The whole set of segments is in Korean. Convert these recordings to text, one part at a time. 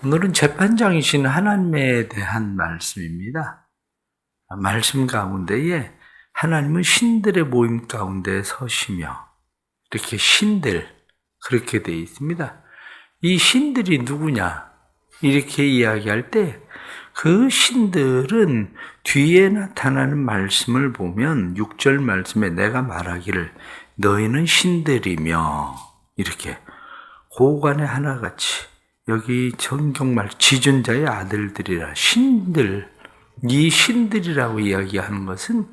오늘은 재판장이신 하나님에 대한 말씀입니다. 말씀 가운데에 하나님은 신들의 모임 가운데 서시며 이렇게 신들 그렇게 되어 있습니다. 이 신들이 누구냐 이렇게 이야기할 때 그 신들은 뒤에 나타나는 말씀을 보면 6절 말씀에 내가 말하기를 너희는 신들이며 이렇게 고관의 하나같이 여기 성경말 지존자의 아들들이라 신들 이 신들이라고 이야기하는 것은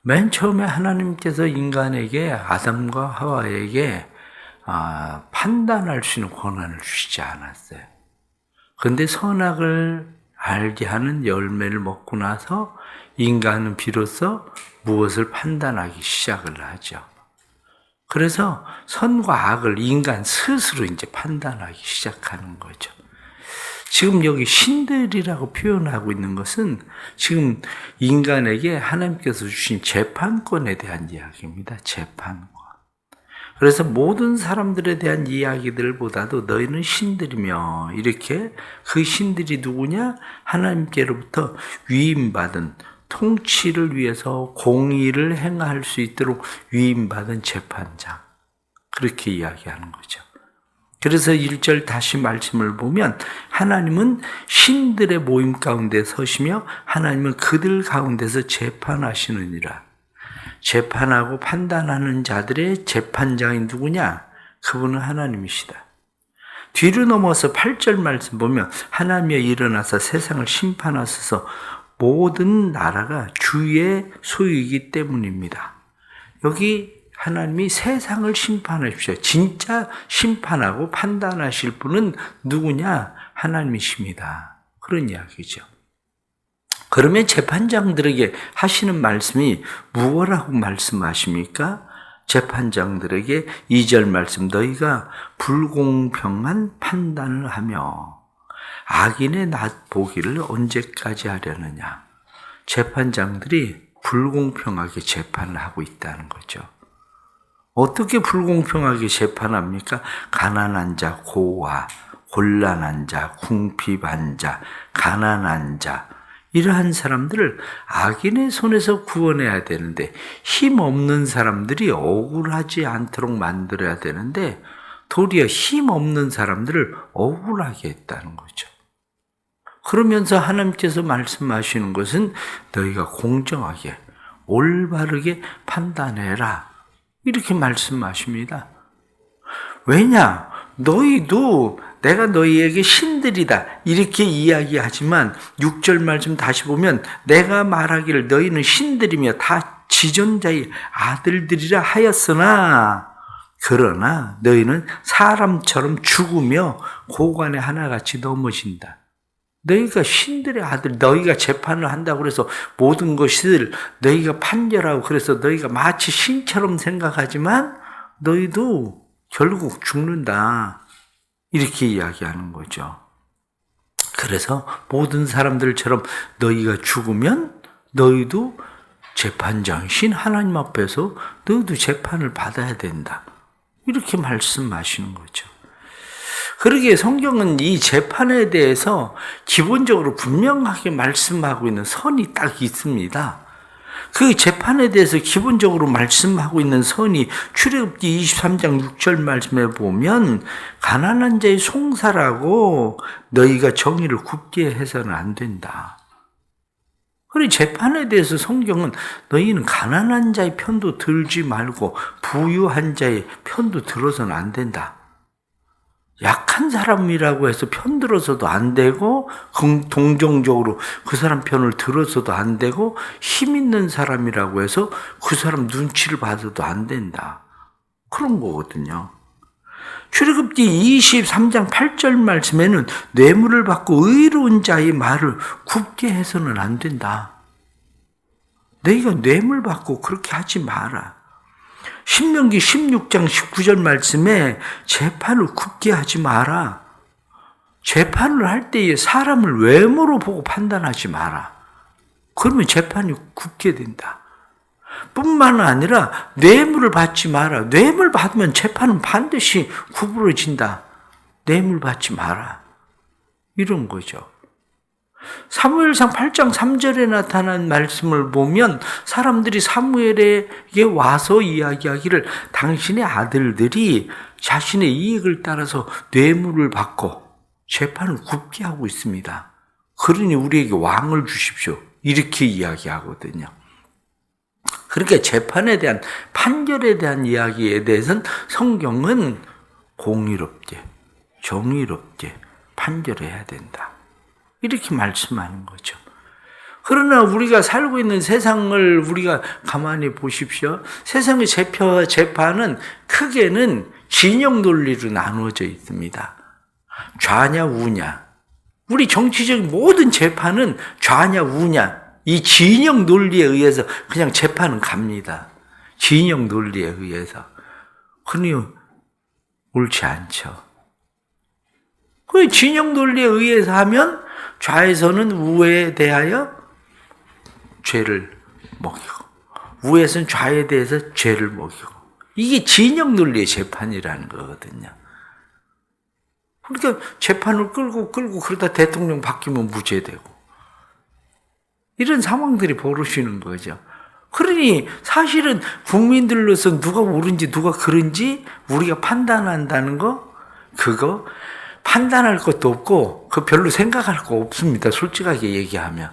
맨 처음에 하나님께서 인간에게 아담과 하와에게 판단할 수 있는 권한을 주시지 않았어요. 그런데 선악을 알게 하는 열매를 먹고 나서 인간은 비로소 무엇을 판단하기 시작을 하죠. 그래서 선과 악을 인간 스스로 이제 판단하기 시작하는 거죠. 지금 여기 신들이라고 표현하고 있는 것은 지금 인간에게 하나님께서 주신 재판권에 대한 이야기입니다. 재판권. 그래서 모든 사람들에 대한 이야기들보다도 너희는 신들이며 이렇게 그 신들이 누구냐? 하나님께로부터 위임받은 통치를 위해서 공의를 행할 수 있도록 위임받은 재판장. 그렇게 이야기하는 거죠. 그래서 1절 다시 말씀을 보면 하나님은 신들의 모임 가운데 서시며 하나님은 그들 가운데서 재판하시느니라. 재판하고 판단하는 자들의 재판장이 누구냐? 그분은 하나님이시다. 뒤로 넘어서 8절 말씀 보면 하나님이 일어나서 세상을 심판하셔서 모든 나라가 주의 소유이기 때문입니다. 여기 하나님이 세상을 심판하십시오. 진짜 심판하고 판단하실 분은 누구냐? 하나님이십니다. 그런 이야기죠. 그러면 재판장들에게 하시는 말씀이 무엇라고 말씀하십니까? 재판장들에게 2절 말씀 너희가 불공평한 판단을 하며 악인의 낫 보기를 언제까지 하려느냐. 재판장들이 불공평하게 재판을 하고 있다는 거죠. 어떻게 불공평하게 재판합니까? 가난한 자 고아, 곤란한 자, 궁핍한 자, 가난한 자 이러한 사람들을 악인의 손에서 구원해야 되는데 힘없는 사람들이 억울하지 않도록 만들어야 되는데 도리어 힘없는 사람들을 억울하게 했다는 거죠. 그러면서 하나님께서 말씀하시는 것은 너희가 공정하게 올바르게 판단해라 이렇게 말씀하십니다. 왜냐? 너희도 내가 너희에게 신들이다 이렇게 이야기하지만 6절 말씀 다시 보면 내가 말하기를 너희는 신들이며 다 지존자의 아들들이라 하였으나 그러나 너희는 사람처럼 죽으며 고관의 하나같이 넘어진다. 너희가 신들의 아들, 너희가 재판을 한다고 그래서 모든 것을 너희가 판결하고 그래서 너희가 마치 신처럼 생각하지만 너희도 결국 죽는다. 이렇게 이야기하는 거죠. 그래서 모든 사람들처럼 너희가 죽으면 너희도 재판장이신 하나님 앞에서 너희도 재판을 받아야 된다. 이렇게 말씀하시는 거죠. 그러기에 성경은 이 재판에 대해서 기본적으로 분명하게 말씀하고 있는 선이 딱 있습니다. 그 재판에 대해서 기본적으로 말씀하고 있는 선이 출애굽기 23장 6절 말씀에 보면 가난한 자의 송사라고 너희가 정의를 굽게 해서는 안 된다. 그리고 재판에 대해서 성경은 너희는 가난한 자의 편도 들지 말고 부유한 자의 편도 들어서는 안 된다. 약한 사람이라고 해서 편 들어서도 안 되고 동정적으로 그 사람 편을 들어서도 안 되고 힘 있는 사람이라고 해서 그 사람 눈치를 봐서도 안 된다. 그런 거거든요. 출애굽기 23장 8절 말씀에는 뇌물을 받고 의로운 자의 말을 굽게 해서는 안 된다. 너희가 뇌물 받고 그렇게 하지 마라. 신명기 16장 19절 말씀에 재판을 굽게 하지 마라. 재판을 할 때에 사람을 외모로 보고 판단하지 마라. 그러면 재판이 굽게 된다. 뿐만 아니라 뇌물을 받지 마라. 뇌물 받으면 재판은 반드시 구부러진다. 뇌물 받지 마라. 이런 거죠. 사무엘상 8장 3절에 나타난 말씀을 보면 사람들이 사무엘에게 와서 이야기하기를 당신의 아들들이 자신의 이익을 따라서 뇌물을 받고 재판을 굽게 하고 있습니다. 그러니 우리에게 왕을 주십시오. 이렇게 이야기하거든요. 그러니까 재판에 대한 판결에 대한 이야기에 대해서는 성경은 공의롭게 정의롭게 판결해야 된다. 이렇게 말씀하는 거죠. 그러나 우리가 살고 있는 세상을 우리가 가만히 보십시오. 세상의 재판은 크게는 진영 논리로 나누어져 있습니다. 좌냐 우냐. 우리 정치적인 모든 재판은 좌냐 우냐. 이 진영 논리에 의해서 그냥 재판은 갑니다. 진영 논리에 의해서. 그러니 옳지 않죠. 그 진영 논리에 의해서 하면 좌에서는 우에 대하여 죄를 먹이고 우에서는 좌에 대해서 죄를 먹이고 이게 진영 논리의 재판이라는 거거든요. 그러니까 재판을 끌고 그러다 대통령 바뀌면 무죄되고 이런 상황들이 벌어지는 거죠. 그러니 사실은 국민들로서 누가 옳은지 누가 그른지 우리가 판단한다는 거 그거 판단할 것도 없고 그 별로 생각할 거 없습니다. 솔직하게 얘기하면.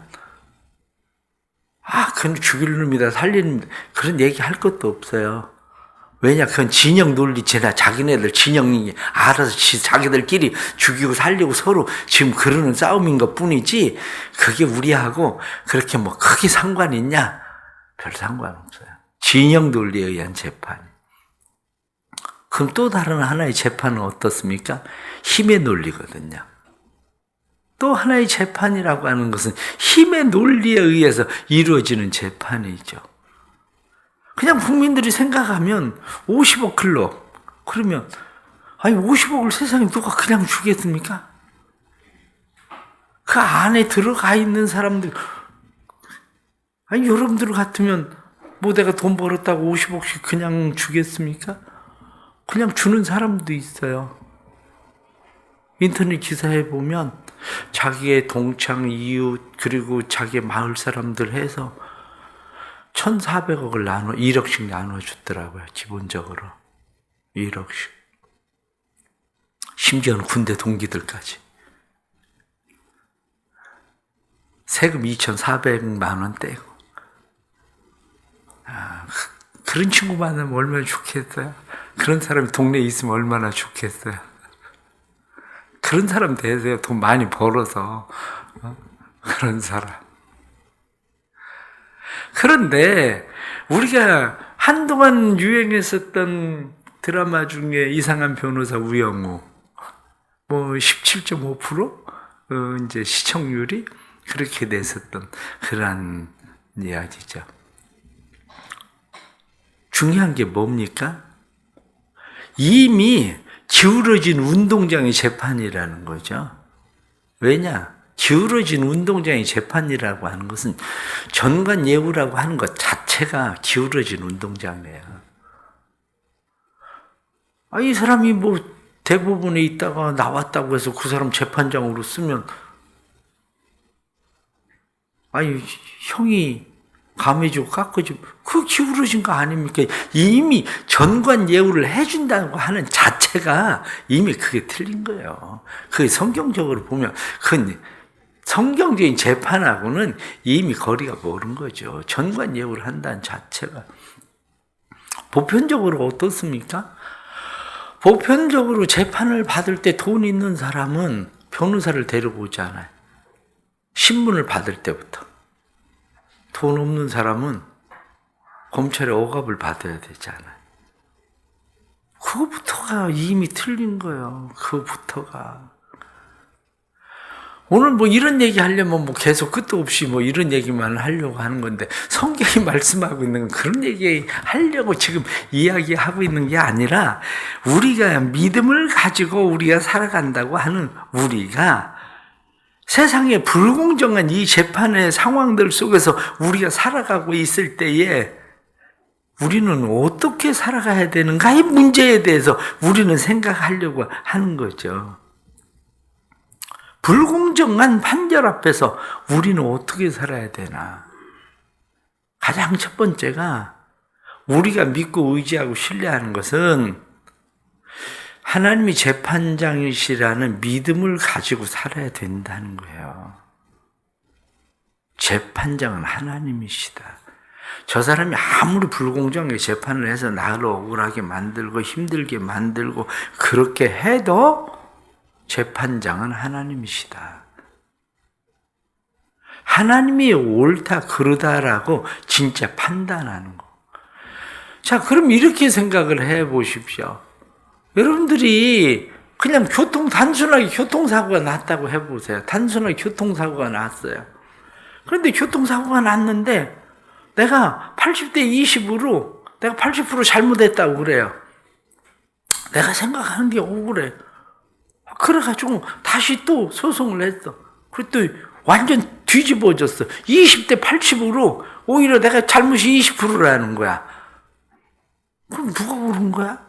그건 죽일 놈이다 살리는 놈이다 그런 얘기 할 것도 없어요. 왜냐 그건 진영 논리체나 자기네들 진영이 알아서 자기들끼리 죽이고 살리고 서로 지금 그러는 싸움인 것 뿐이지 그게 우리하고 그렇게 뭐 크게 상관 있냐? 별 상관없어요. 진영 논리에 의한 재판. 그럼 또 다른 하나의 재판은 어떻습니까? 힘의 논리거든요. 또 하나의 재판이라고 하는 것은 힘의 논리에 의해서 이루어지는 재판이죠. 그냥 국민들이 생각하면 50억 클럽 그러면 50억을 세상에 누가 그냥 주겠습니까? 그 안에 들어가 있는 사람들 여러분들 같으면 뭐 내가 돈 벌었다고 50억씩 그냥 주겠습니까? 그냥 주는 사람도 있어요. 인터넷 기사에 보면 자기의 동창, 이웃 그리고 자기의 마을 사람들 해서 1,400억을 1억씩 나눠줬더라고요. 기본적으로 1억씩. 심지어는 군대 동기들까지. 세금 2,400만 원 떼고. 그런 친구 만나면 얼마나 좋겠어요. 그런 사람이 동네에 있으면 얼마나 좋겠어요. 그런 사람 되세요. 돈 많이 벌어서. 그런 사람. 그런데 우리가 한동안 유행했었던 드라마 중에 이상한 변호사 우영우 17.5% 이제 시청률이 그렇게 됐었던 그런 이야기죠. 중요한 게 뭡니까? 이미 기울어진 운동장의 재판이라는 거죠. 왜냐? 기울어진 운동장의 재판이라고 하는 것은 전관예우라고 하는 것 자체가 기울어진 운동장이에요. 이 사람이 대법원에 있다가 나왔다고 해서 그 사람 재판장으로 쓰면 형이 감해주고 깎아주고 그 기울어진 거 아닙니까? 이미 전관예우를 해준다고 하는 자체가 이미 그게 틀린 거예요. 그게 성경적으로 보면 그건 성경적인 재판하고는 이미 거리가 멀은 거죠. 전관예우를 한다는 자체가. 보편적으로 어떻습니까? 보편적으로 재판을 받을 때 돈 있는 사람은 변호사를 데려오지 않아요. 신문을 받을 때부터. 돈 없는 사람은 검찰의 억압을 받아야 되잖아요. 그거부터가 이미 틀린 거예요. 그거부터가. 오늘 이런 얘기 하려면 계속 끝도 없이 이런 얘기만 하려고 하는 건데 성경이 말씀하고 있는 건 그런 얘기 하려고 지금 이야기하고 있는 게 아니라 우리가 믿음을 가지고 우리가 살아간다고 하는 우리가 세상의 불공정한 이 재판의 상황들 속에서 우리가 살아가고 있을 때에 우리는 어떻게 살아가야 되는가의 문제에 대해서 우리는 생각하려고 하는 거죠. 불공정한 판결 앞에서 우리는 어떻게 살아야 되나? 가장 첫 번째가 우리가 믿고 의지하고 신뢰하는 것은 하나님이 재판장이시라는 믿음을 가지고 살아야 된다는 거예요. 재판장은 하나님이시다. 저 사람이 아무리 불공정하게 재판을 해서 나를 억울하게 만들고 힘들게 만들고 그렇게 해도 재판장은 하나님이시다. 하나님이 옳다 그르다라고 진짜 판단하는 거. 자, 그럼 이렇게 생각을 해 보십시오. 여러분들이 그냥 단순하게 교통사고가 났다고 해보세요. 단순하게 교통사고가 났어요. 그런데 교통사고가 났는데 내가 80대 20으로 내가 80% 잘못했다고 그래요. 내가 생각하는 게 억울해. 그래가지고 다시 또 소송을 했어. 그랬더니 완전 뒤집어졌어. 20대 80으로 오히려 내가 잘못이 20%라는 거야. 그럼 누가 옳은 거야?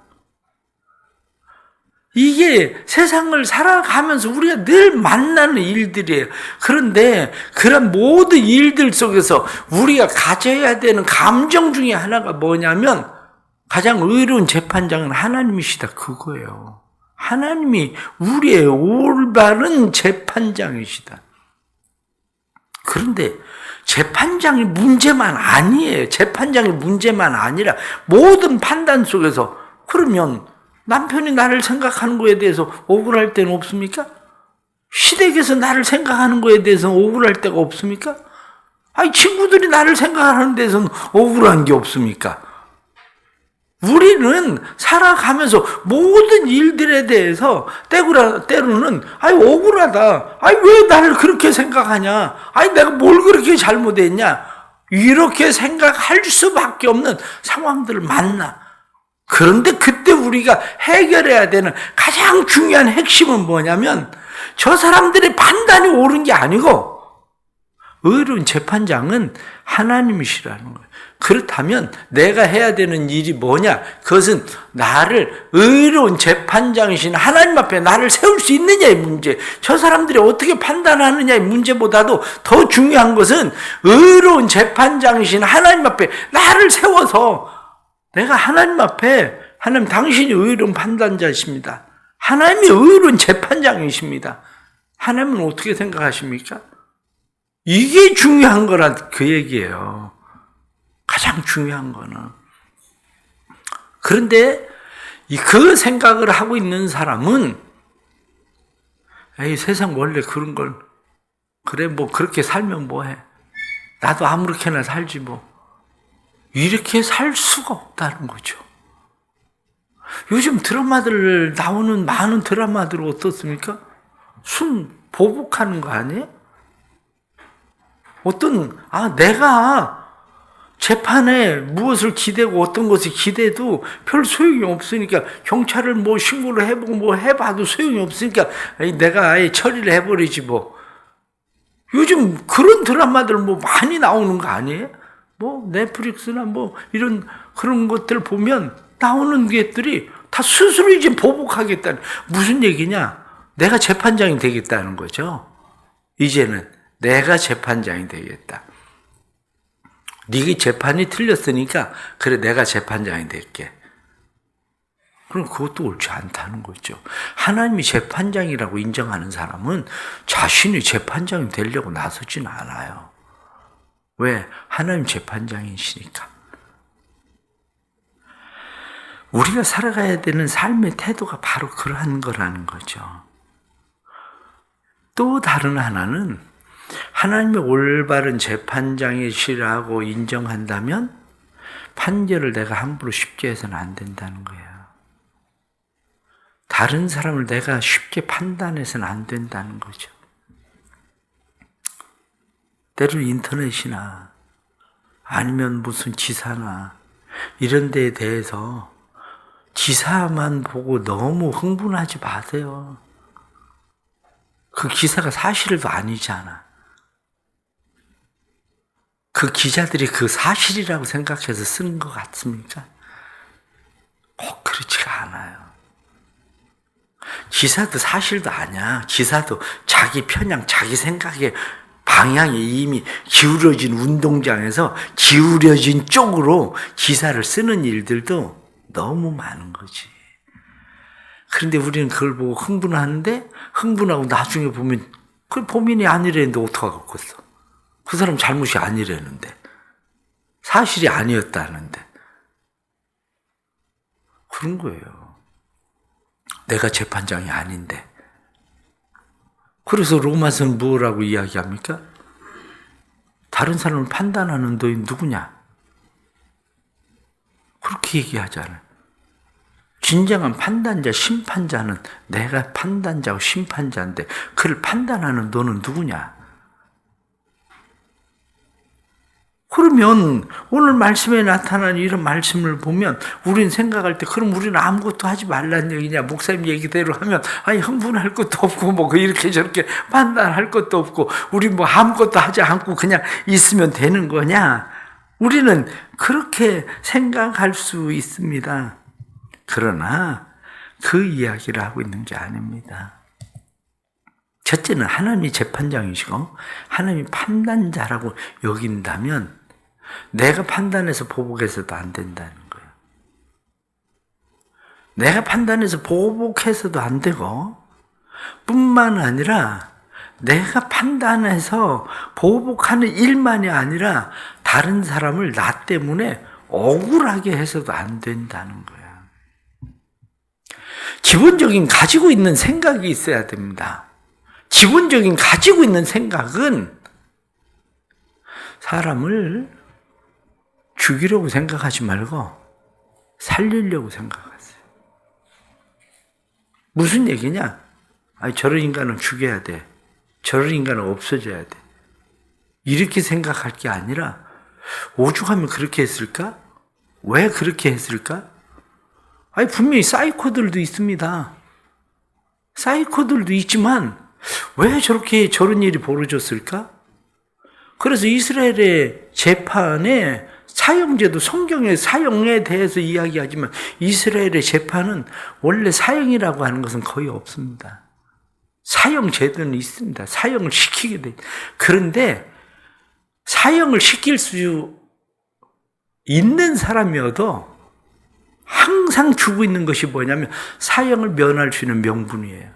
이게 세상을 살아가면서 우리가 늘 만나는 일들이에요. 그런데 그런 모든 일들 속에서 우리가 가져야 되는 감정 중에 하나가 뭐냐면 가장 의로운 재판장은 하나님이시다 그거예요. 하나님이 우리의 올바른 재판장이시다. 그런데 재판장이 문제만 아니에요. 재판장이 문제만 아니라 모든 판단 속에서 그러면 남편이 나를 생각하는 거에 대해서 억울할 때는 없습니까? 시댁에서 나를 생각하는 거에 대해서는 억울할 때가 없습니까? 아니, 친구들이 나를 생각하는 데서는 억울한 게 없습니까? 우리는 살아가면서 모든 일들에 대해서 때로는 억울하다. 왜 나를 그렇게 생각하냐? 내가 뭘 그렇게 잘못했냐? 이렇게 생각할 수밖에 없는 상황들을 만나. 그런데 그때 우리가 해결해야 되는 가장 중요한 핵심은 뭐냐면 저 사람들의 판단이 옳은 게 아니고 의로운 재판장은 하나님이시라는 거예요. 그렇다면 내가 해야 되는 일이 뭐냐? 그것은 나를 의로운 재판장이신 하나님 앞에 나를 세울 수 있느냐의 문제. 저 사람들이 어떻게 판단하느냐의 문제보다도 더 중요한 것은 의로운 재판장이신 하나님 앞에 나를 세워서 내가 하나님 앞에 하나님 당신이 의로운 판단자이십니다. 하나님이 의로운 재판장이십니다. 하나님은 어떻게 생각하십니까? 이게 중요한 거란 그 얘기예요. 가장 중요한 거는. 그런데 그 생각을 하고 있는 사람은 세상 원래 그런 걸 그래 그렇게 살면 뭐해. 나도 아무렇게나 살지 뭐. 이렇게 살 수가 없다는 거죠. 요즘 드라마들 나오는 많은 드라마들 어떻습니까? 순 보복하는 거 아니에요? 내가 재판에 무엇을 기대고 어떤 것을 기대도 별 소용이 없으니까 경찰을 신고를 해보고 해봐도 소용이 없으니까 내가 아예 처리를 해버리지 뭐. 요즘 그런 드라마들 많이 나오는 거 아니에요? 넷플릭스나 이런 그런 것들 보면 나오는 것들이 다 스스로 이제 보복하겠다는 무슨 얘기냐? 내가 재판장이 되겠다는 거죠. 이제는 내가 재판장이 되겠다. 네가 재판이 틀렸으니까 그래 내가 재판장이 될게. 그럼 그것도 옳지 않다는 거죠. 하나님이 재판장이라고 인정하는 사람은 자신이 재판장이 되려고 나서진 않아요. 왜? 하나님 재판장이시니까. 우리가 살아가야 되는 삶의 태도가 바로 그러한 거라는 거죠. 또 다른 하나는 하나님의 올바른 재판장이시라고 인정한다면 판결을 내가 함부로 쉽게 해서는 안 된다는 거예요. 다른 사람을 내가 쉽게 판단해서는 안 된다는 거죠. 때로는 인터넷이나 아니면 무슨 기사나 이런 데에 대해서 기사만 보고 너무 흥분하지 마세요. 그 기사가 사실도 아니잖아. 그 기자들이 그 사실이라고 생각해서 쓰는 것 같습니까? 꼭 그렇지가 않아요. 기사도 사실도 아니야. 기사도 자기 편향, 자기 생각에 방향이 이미 기울어진 운동장에서 기울어진 쪽으로 기사를 쓰는 일들도 너무 많은 거지. 그런데 우리는 그걸 보고 흥분하는데, 흥분하고 나중에 보면 그 범인이 아니랬는데 어떡하겠어. 그 사람 잘못이 아니랬는데, 사실이 아니었다는데. 그런 거예요. 내가 재판장이 아닌데. 그래서 로마서는 뭐라고 이야기합니까? 다른 사람을 판단하는 너희 누구냐? 그렇게 얘기하잖아요. 진정한 판단자, 심판자는 내가 판단자고 심판자인데 그를 판단하는 너는 누구냐? 그러면 오늘 말씀에 나타난 이런 말씀을 보면 우리는 생각할 때 그럼 우리는 아무것도 하지 말라는 얘기냐? 목사님 얘기대로 하면 아니 흥분할 것도 없고 뭐 이렇게 저렇게 판단할 것도 없고 우리 뭐 아무것도 하지 않고 그냥 있으면 되는 거냐? 우리는 그렇게 생각할 수 있습니다. 그러나 그 이야기를 하고 있는 게 아닙니다. 첫째는 하나님이 재판장이시고 하나님이 판단자라고 여긴다면 내가 판단해서 보복해서도 안 된다는 거예요. 내가 판단해서 보복해서도 안 되고 뿐만 아니라 내가 판단해서 보복하는 일만이 아니라 다른 사람을 나 때문에 억울하게 해서도 안 된다는 거예요. 기본적인 가지고 있는 생각이 있어야 됩니다. 기본적인 가지고 있는 생각은 사람을 죽이려고 생각하지 말고 살리려고 생각하세요. 무슨 얘기냐? 아니, 저런 인간은 죽여야 돼. 저런 인간은 없어져야 돼. 이렇게 생각할 게 아니라 오죽하면 그렇게 했을까? 왜 그렇게 했을까? 아니, 분명히 사이코들도 있습니다. 사이코들도 있지만 왜 저런 일이 벌어졌을까? 그래서 이스라엘의 재판에 사형제도 성경의 사형에 대해서 이야기하지만 이스라엘의 재판은 원래 사형이라고 하는 것은 거의 없습니다. 사형 제도는 있습니다. 사형을 시키게 돼. 그런데 사형을 시킬 수 있는 사람이어도 항상 주고 있는 것이 뭐냐면 사형을 면할 수 있는 명분이에요.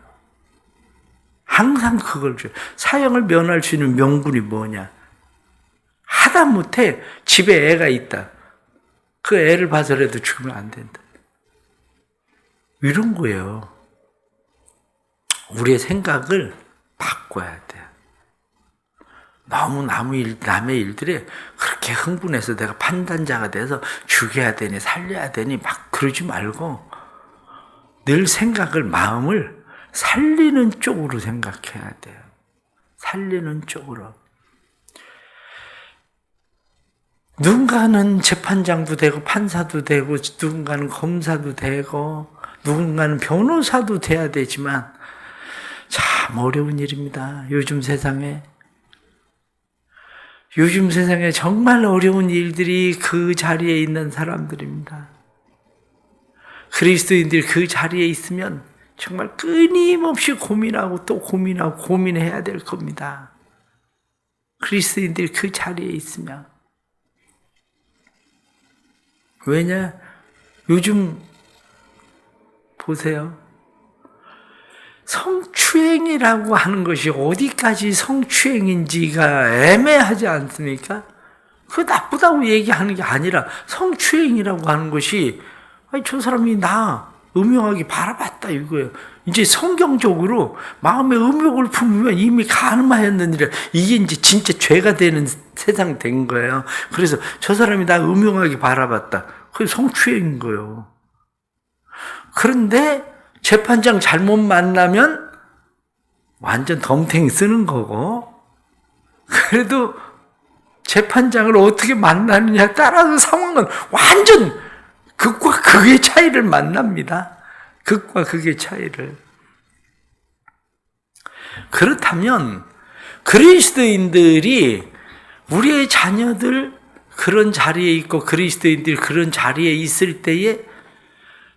항상 그걸 줘요. 사형을 면할 수 있는 명분이 뭐냐? 하다못해 집에 애가 있다. 그 애를 봐서라도 죽으면 안 된다. 이런 거예요. 우리의 생각을 바꿔야 돼요. 너무 남의 일들에 그렇게 흥분해서 내가 판단자가 돼서 죽여야 되니 살려야 되니 막 그러지 말고 늘 생각을, 마음을 살리는 쪽으로 생각해야 돼요. 살리는 쪽으로. 누군가는 재판장도 되고 판사도 되고 누군가는 검사도 되고 누군가는 변호사도 돼야 되지만 참 어려운 일입니다. 요즘 세상에 정말 어려운 일들이 그 자리에 있는 사람들입니다. 그리스도인들이 그 자리에 있으면 정말 끊임없이 고민하고 또 고민하고 고민해야 될 겁니다. 그리스도인들이 그 자리에 있으면. 왜냐? 요즘 보세요. 성추행이라고 하는 것이 어디까지 성추행인지가 애매하지 않습니까? 그거 나쁘다고 얘기하는 게 아니라 성추행이라고 하는 것이 아니, 저 사람이 나 음흉하게 바라봤다 이거예요. 이제 성경적으로 마음에 음욕을 품으면 이미 가늠하였느니라. 이게 이제 진짜 죄가 되는 세상 된 거예요. 그래서 저 사람이 나 음흉하게 바라봤다. 그게 성추행인 거예요. 그런데 재판장 잘못 만나면 완전 덤탱이 쓰는 거고, 그래도 재판장을 어떻게 만나느냐에 따라서 상황은 완전 극과 극의 차이를 만납니다. 극과 극의 차이를. 그렇다면 그리스도인들이 우리의 자녀들 그런 자리에 있고 그리스도인들이 그런 자리에 있을 때에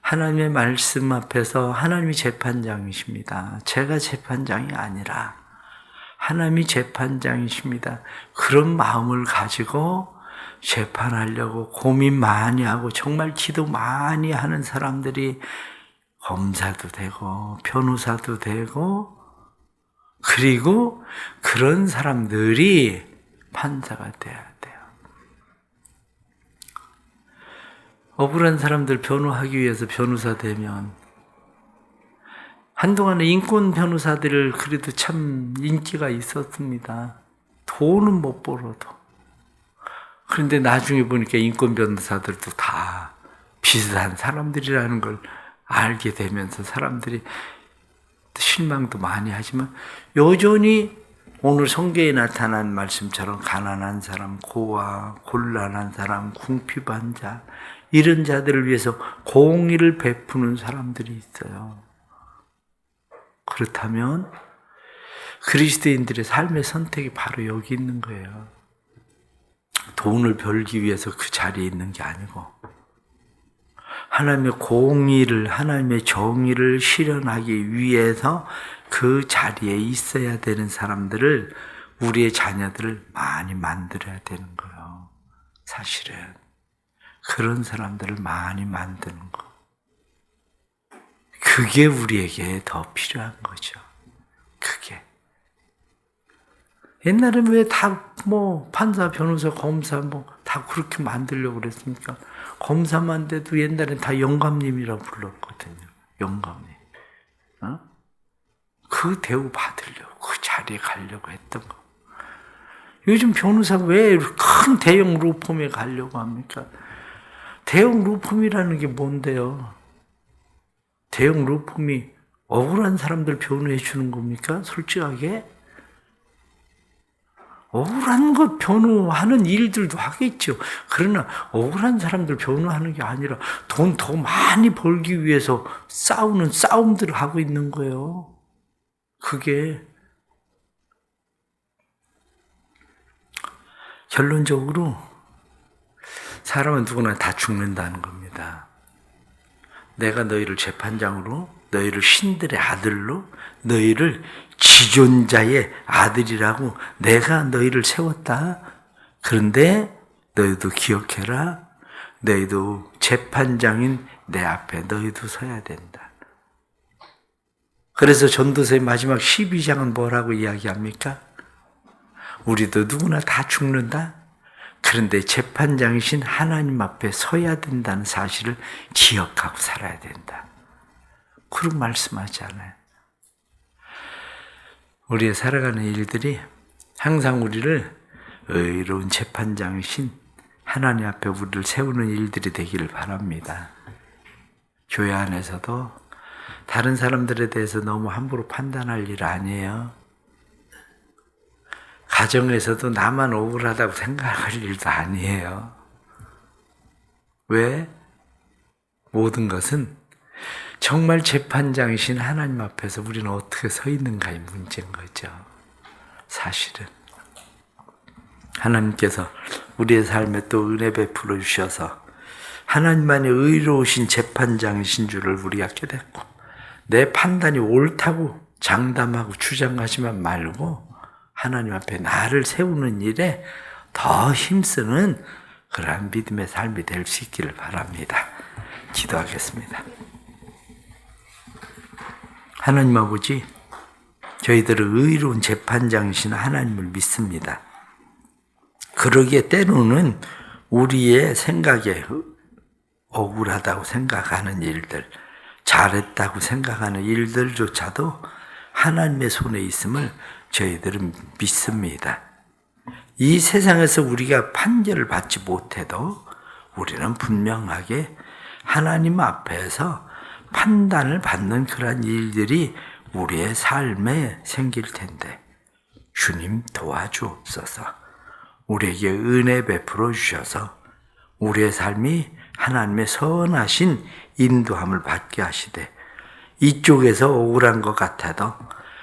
하나님의 말씀 앞에서 하나님이 재판장이십니다. 제가 재판장이 아니라 하나님이 재판장이십니다. 그런 마음을 가지고 재판하려고 고민 많이 하고 정말 기도 많이 하는 사람들이 검사도 되고 변호사도 되고, 그리고 그런 사람들이 판사가 돼야 돼요. 억울한 사람들 변호하기 위해서 변호사 되면, 한동안에 인권 변호사들을 그래도 참 인기가 있었습니다. 돈은 못 벌어도. 그런데 나중에 보니까 인권 변호사들도 다 비슷한 사람들이라는 걸 알게 되면서 사람들이 실망도 많이 하지만, 여전히 오늘 성경에 나타난 말씀처럼 가난한 사람, 고아, 곤란한 사람, 궁핍한 자, 이런 자들을 위해서 공의를 베푸는 사람들이 있어요. 그렇다면 그리스도인들의 삶의 선택이 바로 여기 있는 거예요. 돈을 벌기 위해서 그 자리에 있는 게 아니고, 하나님의 공의를, 하나님의 정의를 실현하기 위해서 그 자리에 있어야 되는 사람들을, 우리의 자녀들을 많이 만들어야 되는 거예요. 사실은 그런 사람들을 많이 만드는 거, 그게 우리에게 더 필요한 거죠. 그게. 옛날에는 왜 다 판사, 변호사, 검사 다 그렇게 만들려고 그랬습니까? 검사만 돼도 옛날엔 다 영감님이라고 불렀거든요. 영감님. 그 대우 받으려고, 그 자리에 가려고 했던 거. 요즘 변호사가 왜 큰 대형 로펌에 가려고 합니까? 대형 로펌이라는 게 뭔데요? 대형 로펌이 억울한 사람들 변호해 주는 겁니까? 솔직하게? 억울한 것 변호하는 일들도 하겠죠. 그러나 억울한 사람들 변호하는 게 아니라 돈 더 많이 벌기 위해서 싸우는 싸움들을 하고 있는 거예요. 그게 결론적으로 사람은 누구나 다 죽는다는 겁니다. 내가 너희를 재판장으로, 너희를 신들의 아들로, 너희를 지존자의 아들이라고 내가 너희를 세웠다. 그런데 너희도 기억해라. 너희도 재판장인 내 앞에 너희도 서야 된다. 그래서 전도서의 마지막 12장은 뭐라고 이야기합니까? 우리도 누구나 다 죽는다. 그런데 재판장이신 하나님 앞에 서야 된다는 사실을 기억하고 살아야 된다. 그런 말씀하지 않아요. 우리의 살아가는 일들이 항상 우리를 의로운 재판장이신 하나님 앞에 우리를 세우는 일들이 되기를 바랍니다. 교회 안에서도 다른 사람들에 대해서 너무 함부로 판단할 일 아니에요. 가정에서도 나만 억울하다고 생각할 일도 아니에요. 왜? 모든 것은 정말 재판장이신 하나님 앞에서 우리는 어떻게 서 있는가의 문제인 거죠. 사실은 하나님께서 우리의 삶에 또 은혜 베풀어 주셔서 하나님만의 의로우신 재판장이신 줄을 우리가 깨닫고, 내 판단이 옳다고 장담하고 주장하지만 말고 하나님 앞에 나를 세우는 일에 더 힘쓰는 그러한 믿음의 삶이 될 수 있기를 바랍니다. 기도하겠습니다. 하나님 아버지, 저희들은 의로운 재판장이신 하나님을 믿습니다. 그러기에 때로는 우리의 생각에 억울하다고 생각하는 일들, 잘했다고 생각하는 일들조차도 하나님의 손에 있음을 저희들은 믿습니다. 이 세상에서 우리가 판결을 받지 못해도 우리는 분명하게 하나님 앞에서 판단을 받는 그런 일들이 우리의 삶에 생길 텐데, 주님 도와주옵소서. 우리에게 은혜 베풀어 주셔서 우리의 삶이 하나님의 선하신 인도함을 받게 하시되, 이쪽에서 억울한 것 같아도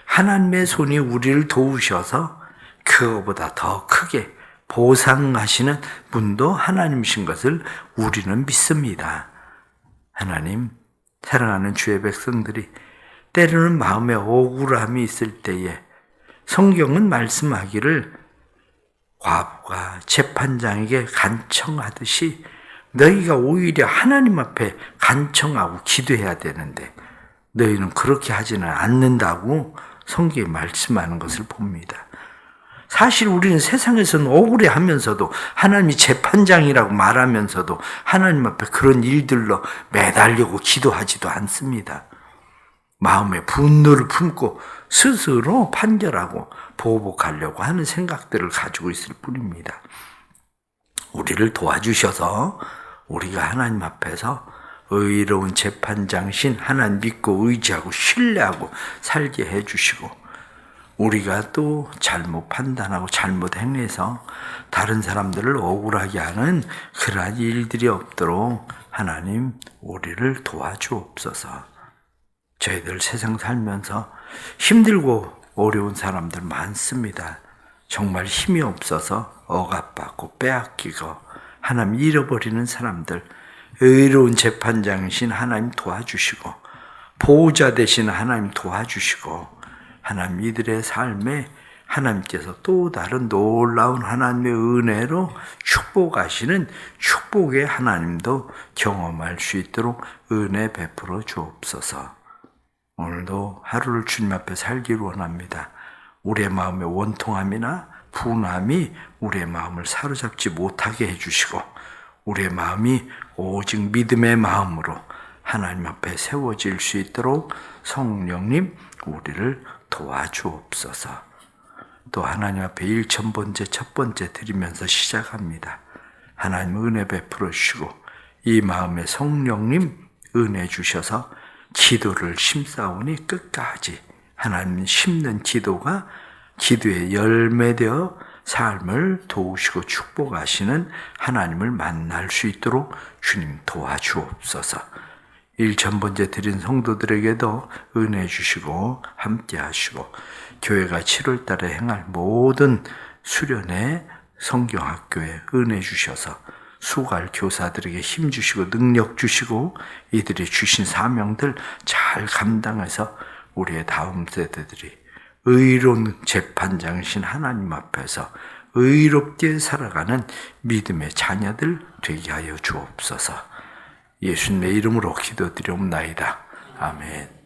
하나님의 손이 우리를 도우셔서 그거보다 더 크게 보상하시는 분도 하나님이신 것을 우리는 믿습니다. 하나님, 사랑하는 주의 백성들이 때로는 마음에 억울함이 있을 때에 성경은 말씀하기를 과부가 재판장에게 간청하듯이 너희가 오히려 하나님 앞에 간청하고 기도해야 되는데 너희는 그렇게 하지는 않는다고 성경이 말씀하는 것을 봅니다. 사실 우리는 세상에서는 억울해하면서도 하나님이 재판장이라고 말하면서도 하나님 앞에 그런 일들로 매달리고 기도하지도 않습니다. 마음에 분노를 품고 스스로 판결하고 보복하려고 하는 생각들을 가지고 있을 뿐입니다. 우리를 도와주셔서 우리가 하나님 앞에서 의로운 재판장신 하나님 믿고 의지하고 신뢰하고 살게 해주시고 우리가 또 잘못 판단하고 잘못 행해서 다른 사람들을 억울하게 하는 그러한 일들이 없도록 하나님 우리를 도와주옵소서. 저희들 세상 살면서 힘들고 어려운 사람들 많습니다. 정말 힘이 없어서 억압받고 빼앗기고 하나님 잃어버리는 사람들 의로운 재판장이신 하나님 도와주시고 보호자 되신 하나님 도와주시고 하나님 이들의 삶에 하나님께서 또 다른 놀라운 하나님의 은혜로 축복하시는 축복의 하나님도 경험할 수 있도록 은혜 베풀어 주옵소서. 오늘도 하루를 주님 앞에 살기를 원합니다. 우리의 마음의 원통함이나 분함이 우리의 마음을 사로잡지 못하게 해주시고 우리의 마음이 오직 믿음의 마음으로 하나님 앞에 세워질 수 있도록 성령님 우리를 도와주옵소서. 또 하나님 앞에 1,000번째 첫 번째 드리면서 시작합니다. 하나님 은혜 베풀어 주시고 이 마음에 성령님 은혜 주셔서 기도를 심사오니 끝까지 하나님 심는 기도가 기도의 열매되어 삶을 도우시고 축복하시는 하나님을 만날 수 있도록 주님 도와주옵소서. 1,000번째 드린 성도들에게도 은혜 주시고 함께 하시고 교회가 7월 달에 행할 모든 수련회 성경학교에 은혜 주셔서 수고할 교사들에게 힘 주시고 능력 주시고 이들이 주신 사명들 잘 감당해서 우리의 다음 세대들이 의로운 재판장이신 하나님 앞에서 의롭게 살아가는 믿음의 자녀들 되게 하여 주옵소서. 예수님의 이름으로 기도드리옵나이다. 아멘.